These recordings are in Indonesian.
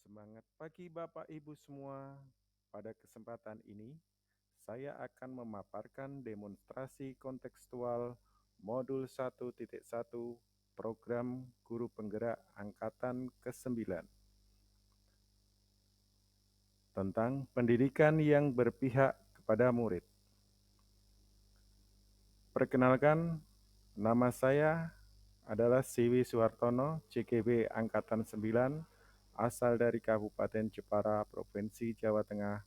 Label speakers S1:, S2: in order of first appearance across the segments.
S1: Semangat pagi Bapak Ibu semua. Pada kesempatan ini, saya akan memaparkan demonstrasi kontekstual modul 1.1 program guru penggerak angkatan ke-9 tentang pendidikan yang berpihak kepada murid. Perkenalkan, nama saya adalah Siwi Suhartono, CGB Angkatan 9, asal dari Kabupaten Jepara, Provinsi Jawa Tengah,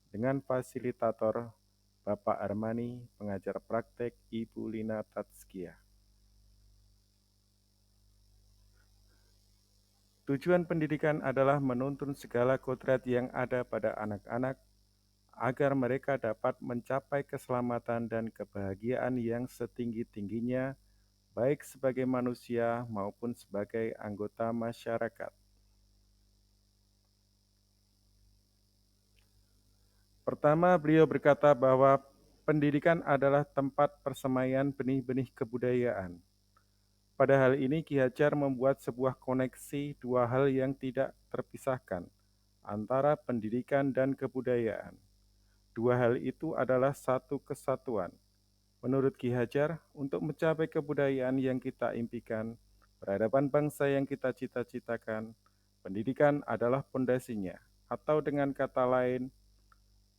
S1: dengan fasilitator Bapak Armani, pengajar praktek Ibu Lina Tatskia. Tujuan pendidikan adalah menuntun segala kodrat yang ada pada anak-anak agar mereka dapat mencapai keselamatan dan kebahagiaan yang setinggi-tingginya, baik sebagai manusia maupun sebagai anggota masyarakat. Pertama, beliau berkata bahwa pendidikan adalah tempat persemaian benih-benih kebudayaan. Pada hal ini, Ki Hajar membuat sebuah koneksi dua hal yang tidak terpisahkan antara pendidikan dan kebudayaan. Dua hal itu adalah satu kesatuan. Menurut Ki Hajar, untuk mencapai kebudayaan yang kita impikan, peradaban bangsa yang kita cita-citakan, pendidikan adalah pondasinya, atau dengan kata lain,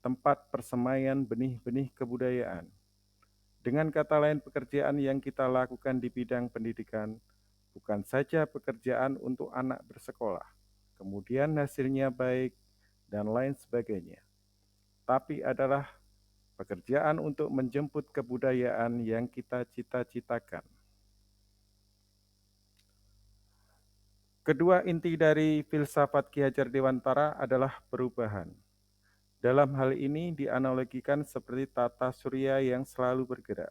S1: tempat persemaian benih-benih kebudayaan. Dengan kata lain, pekerjaan yang kita lakukan di bidang pendidikan bukan saja pekerjaan untuk anak bersekolah, kemudian hasilnya baik, dan lain sebagainya, tapi adalah pekerjaan untuk menjemput kebudayaan yang kita cita-citakan. Kedua inti dari filsafat Ki Hajar Dewantara adalah perubahan. Dalam hal ini dianalogikan seperti tata surya yang selalu bergerak,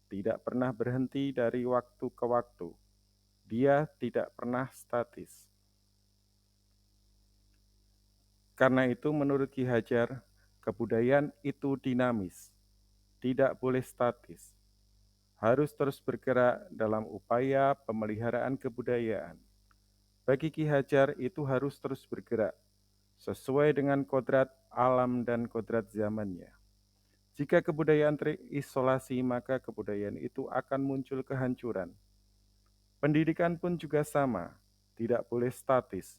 S1: tidak pernah berhenti dari waktu ke waktu. Dia tidak pernah statis. Karena itu menurut Ki Hajar, kebudayaan itu dinamis, tidak boleh statis. Harus terus bergerak dalam upaya pemeliharaan kebudayaan. Bagi Ki Hajar itu harus terus bergerak, sesuai dengan kodrat alam dan kodrat zamannya. Jika kebudayaan terisolasi, maka kebudayaan itu akan muncul kehancuran. Pendidikan pun juga sama, tidak boleh statis.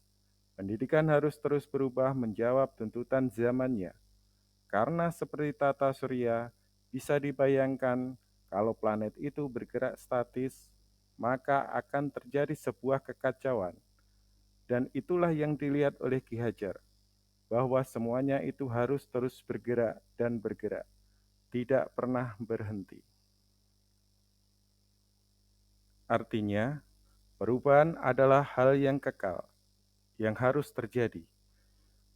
S1: Pendidikan harus terus berubah menjawab tuntutan zamannya. Karena seperti tata surya, bisa dibayangkan kalau planet itu bergerak statis, maka akan terjadi sebuah kekacauan. Dan itulah yang dilihat oleh Ki Hajar, bahwa semuanya itu harus terus bergerak dan bergerak, tidak pernah berhenti. Artinya, perubahan adalah hal yang kekal, yang harus terjadi.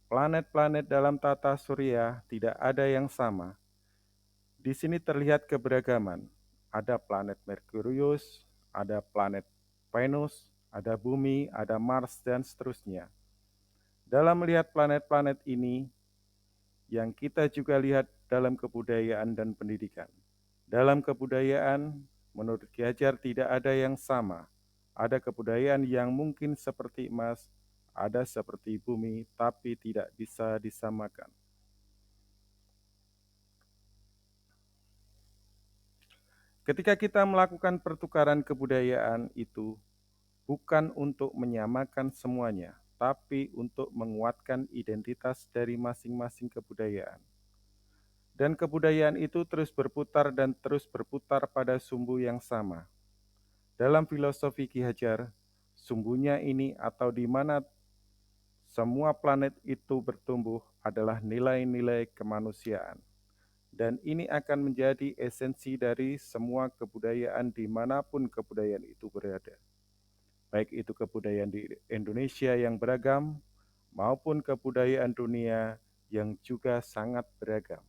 S1: Planet-planet dalam tata surya tidak ada yang sama. Di sini terlihat keberagaman. Ada planet Merkurius, ada planet Venus, ada bumi, ada Mars, dan seterusnya. Dalam melihat planet-planet ini, yang kita juga lihat dalam kebudayaan dan pendidikan. Dalam kebudayaan, menurut Ki Hajar tidak ada yang sama. Ada kebudayaan yang mungkin seperti emas, ada seperti bumi, tapi tidak bisa disamakan. Ketika kita melakukan pertukaran kebudayaan itu bukan untuk menyamakan semuanya, tapi untuk menguatkan identitas dari masing-masing kebudayaan. Dan kebudayaan itu terus berputar dan terus berputar pada sumbu yang sama. Dalam filosofi Ki Hajar, sumbunya ini atau di mana semua planet itu bertumbuh adalah nilai-nilai kemanusiaan. Dan ini akan menjadi esensi dari semua kebudayaan dimanapun kebudayaan itu berada. Baik itu kebudayaan di Indonesia yang beragam, maupun kebudayaan dunia yang juga sangat beragam.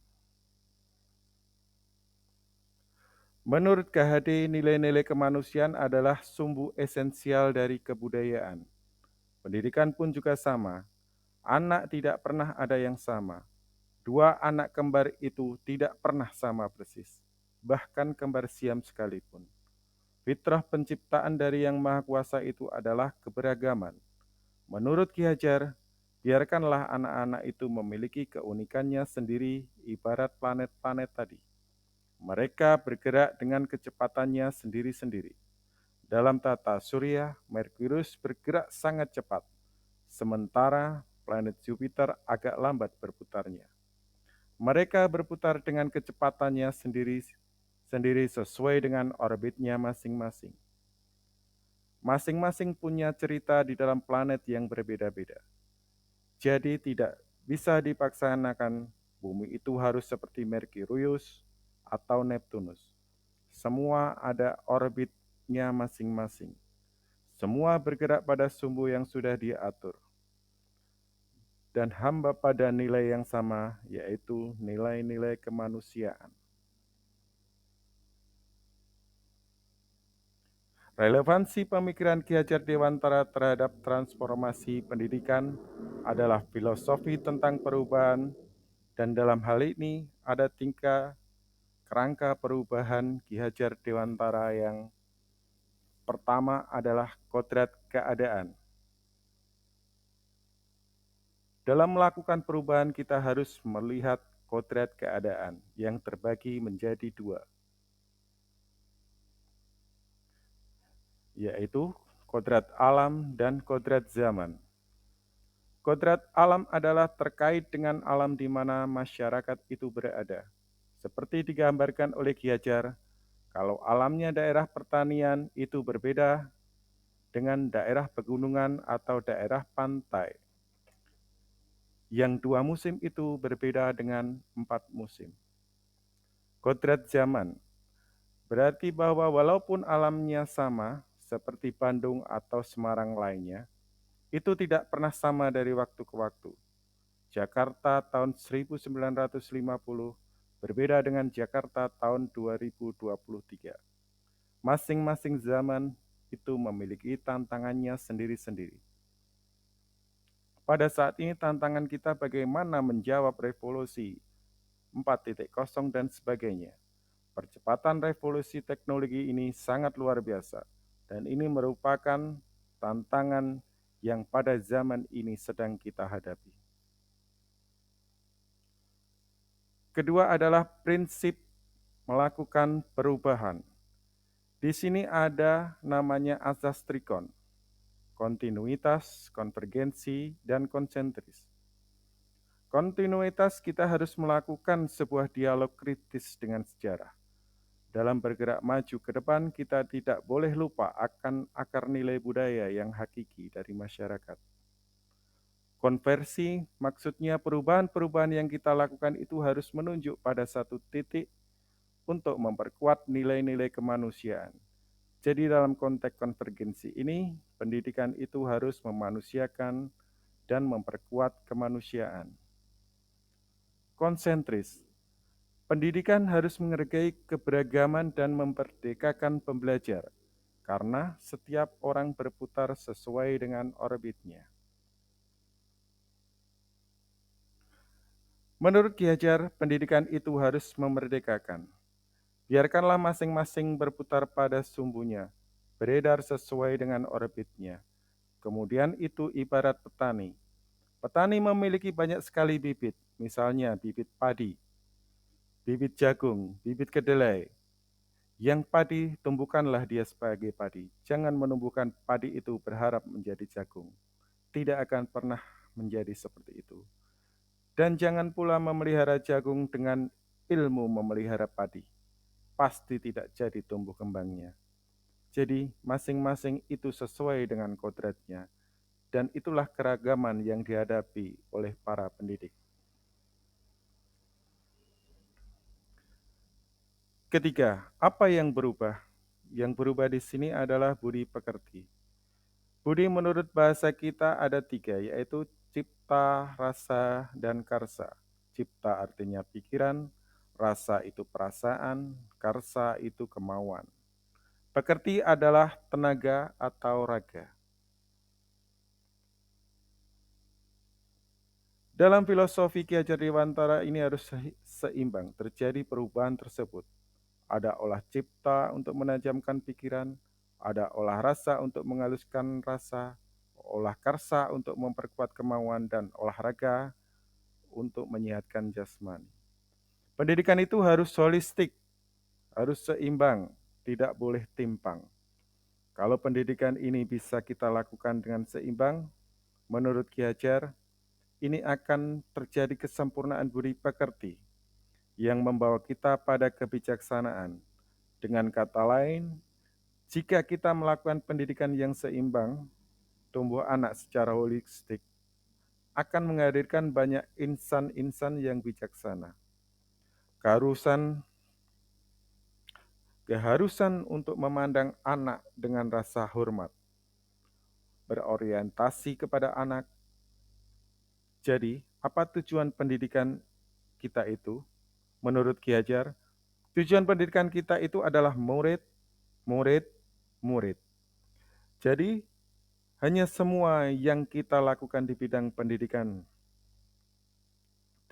S1: Menurut KHD, nilai-nilai kemanusiaan adalah sumbu esensial dari kebudayaan. Pendidikan pun juga sama. Anak tidak pernah ada yang sama. Dua anak kembar itu tidak pernah sama persis, bahkan kembar siam sekalipun. Fitrah penciptaan dari Yang Maha Kuasa itu adalah keberagaman. Menurut Ki Hajar, Biarkanlah anak-anak itu memiliki keunikannya sendiri ibarat planet-planet tadi. Mereka bergerak dengan kecepatannya sendiri-sendiri. Dalam tata surya, Merkurius bergerak sangat cepat, sementara planet Jupiter agak lambat berputarnya. Mereka berputar dengan kecepatannya sendiri sesuai dengan orbitnya masing-masing. Masing-masing punya cerita di dalam planet yang berbeda-beda. Jadi tidak bisa dipaksanakan bumi itu harus seperti Merkurius atau Neptunus. Semua ada orbitnya masing-masing. Semua bergerak pada sumbu yang sudah diatur. Dan hamba pada nilai yang sama, yaitu nilai-nilai kemanusiaan. Relevansi pemikiran Ki Hajar Dewantara terhadap transformasi pendidikan adalah filosofi tentang perubahan, dan dalam hal ini ada tingkah kerangka perubahan Ki Hajar Dewantara. Yang pertama adalah kodrat keadaan. Dalam melakukan perubahan kita harus melihat kodrat keadaan yang terbagi menjadi dua, yaitu kodrat alam dan kodrat zaman. Kodrat alam adalah terkait dengan alam di mana masyarakat itu berada. Seperti digambarkan oleh Ki Hajar, kalau alamnya daerah pertanian itu berbeda dengan daerah pegunungan atau daerah pantai. Yang dua musim itu berbeda dengan 4 musim. Kodrat zaman berarti bahwa walaupun alamnya sama, seperti Bandung atau Semarang lainnya, itu tidak pernah sama dari waktu ke waktu. Jakarta tahun 1950 berbeda dengan Jakarta tahun 2023. Masing-masing zaman itu memiliki tantangannya sendiri-sendiri. Pada saat ini tantangan kita bagaimana menjawab revolusi 4.0 dan sebagainya. Percepatan revolusi teknologi ini sangat luar biasa, dan ini merupakan tantangan yang pada zaman ini sedang kita hadapi. Kedua adalah prinsip melakukan perubahan. Di sini ada namanya asas trikon, kontinuitas, konvergensi, dan konsentris. Kontinuitas kita harus melakukan sebuah dialog kritis dengan sejarah. Dalam bergerak maju ke depan, kita tidak boleh lupa akan akar nilai budaya yang hakiki dari masyarakat. Konversi maksudnya perubahan-perubahan yang kita lakukan itu harus menunjuk pada satu titik untuk memperkuat nilai-nilai kemanusiaan. Jadi dalam konteks konvergensi ini, pendidikan itu harus memanusiakan dan memperkuat kemanusiaan. Konsentris, pendidikan harus menghargai keberagaman dan memerdekakan pembelajar, karena setiap orang berputar sesuai dengan orbitnya. Menurut Ki Hajar, pendidikan itu harus memerdekakan. Biarkanlah masing-masing berputar pada sumbunya, beredar sesuai dengan orbitnya. Kemudian itu ibarat petani. Petani memiliki banyak sekali bibit, misalnya bibit padi, bibit jagung, bibit kedelai. Yang padi, tumbuhkanlah dia sebagai padi. Jangan menumbuhkan padi itu berharap menjadi jagung. Tidak akan pernah menjadi seperti itu. Dan jangan pula memelihara jagung dengan ilmu memelihara padi. Pasti tidak jadi tumbuh kembangnya. Jadi masing-masing itu sesuai dengan kodratnya. Dan itulah keragaman yang dihadapi oleh para pendidik. Ketiga, apa yang berubah? Yang berubah di sini adalah budi pekerti. Budi menurut bahasa kita ada 3, yaitu cipta, rasa, dan karsa. Cipta artinya pikiran, rasa itu perasaan, karsa itu kemauan. Pekerti adalah tenaga atau raga. Dalam filosofi Ki Hajar Dewantara ini harus seimbang, terjadi perubahan tersebut. Ada olah cipta untuk menajamkan pikiran, ada olah rasa untuk menghaluskan rasa, olah karsa untuk memperkuat kemauan, dan olahraga untuk menyehatkan jasmani. Pendidikan itu harus holistik, harus seimbang, tidak boleh timpang. Kalau pendidikan ini bisa kita lakukan dengan seimbang, menurut Ki Hajar, ini akan terjadi kesempurnaan budi pekerti yang membawa kita pada kebijaksanaan. Dengan kata lain, jika kita melakukan pendidikan yang seimbang, tumbuh anak secara holistik akan menghadirkan banyak insan-insan yang bijaksana. Keharusan untuk memandang anak dengan rasa hormat, berorientasi kepada anak. Jadi, apa tujuan pendidikan kita itu? Menurut Ki Hajar, tujuan pendidikan kita itu adalah murid, murid, murid. Jadi, hanya semua yang kita lakukan di bidang pendidikan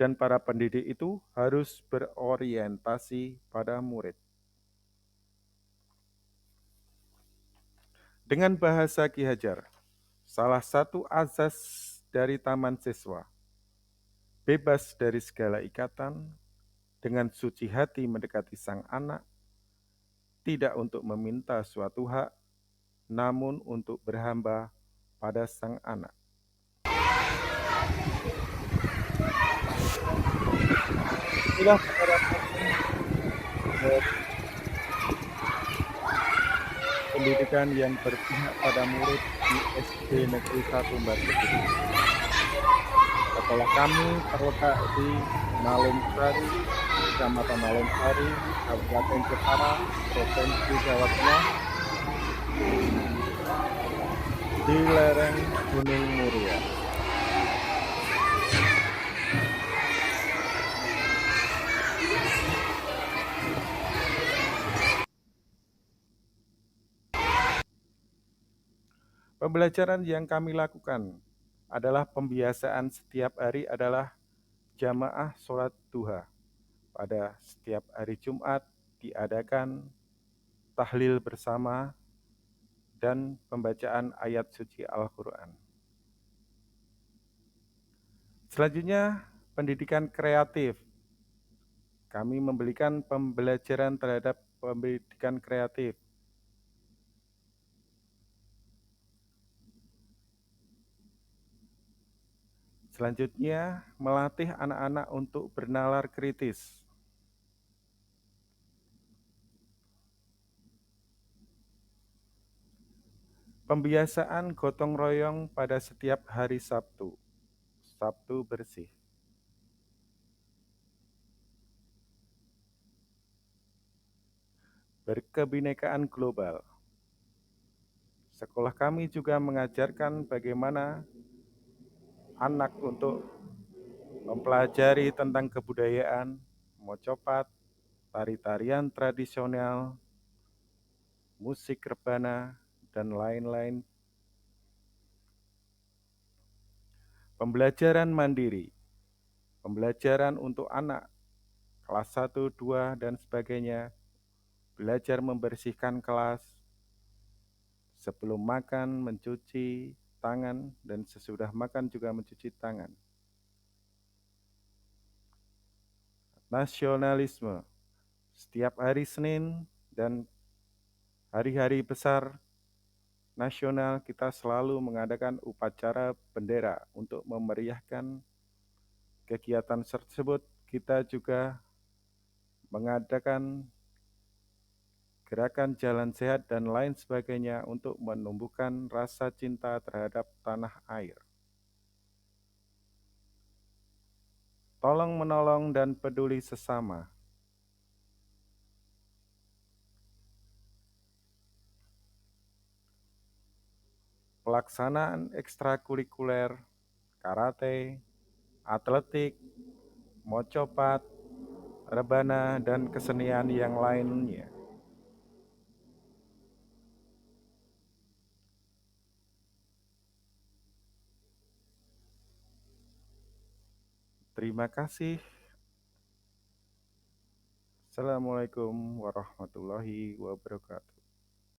S1: dan para pendidik itu harus berorientasi pada murid. Dengan bahasa Ki Hajar, salah satu azas dari taman siswa, bebas dari segala ikatan, dengan suci hati mendekati sang anak, tidak untuk meminta suatu hak, namun untuk berhamba pada sang anak. Inilah penerapan dari pendidikan yang berpihak pada murid di SD Negeri 1 Batu Gede. Sekolah kami terletak di Nalumsari, Kecamatan Nalumsari, Kabupaten Jepara, Provinsi Jawa Tengah, di lereng Gunung Muria. Pembelajaran yang kami lakukan adalah pembiasaan setiap hari adalah jamaah sholat duha. Pada setiap hari Jumat diadakan tahlil bersama dan pembacaan ayat suci Al-Quran. Selanjutnya, pendidikan kreatif. Kami memberikan pembelajaran terhadap pendidikan kreatif. Selanjutnya, melatih anak-anak untuk bernalar kritis. Pembiasaan gotong royong pada setiap hari Sabtu. Sabtu bersih. Berkebinekaan global. Sekolah kami juga mengajarkan bagaimana anak untuk mempelajari tentang kebudayaan, mocopat, tari-tarian tradisional, musik rebana, dan lain-lain. Pembelajaran mandiri, pembelajaran untuk anak kelas 1, 2, dan sebagainya, belajar membersihkan kelas, sebelum makan mencuci tangan, dan sesudah makan juga mencuci tangan. Nasionalisme, setiap hari Senin dan hari-hari besar nasional kita selalu mengadakan upacara bendera untuk memeriahkan kegiatan tersebut. Kita juga mengadakan gerakan jalan sehat dan lain sebagainya untuk menumbuhkan rasa cinta terhadap tanah air. Tolong menolong dan peduli sesama. Pelaksanaan ekstrakurikuler, karate, atletik, mocopat, rebana, dan kesenian yang lainnya. Terima kasih. Assalamualaikum warahmatullahi wabarakatuh.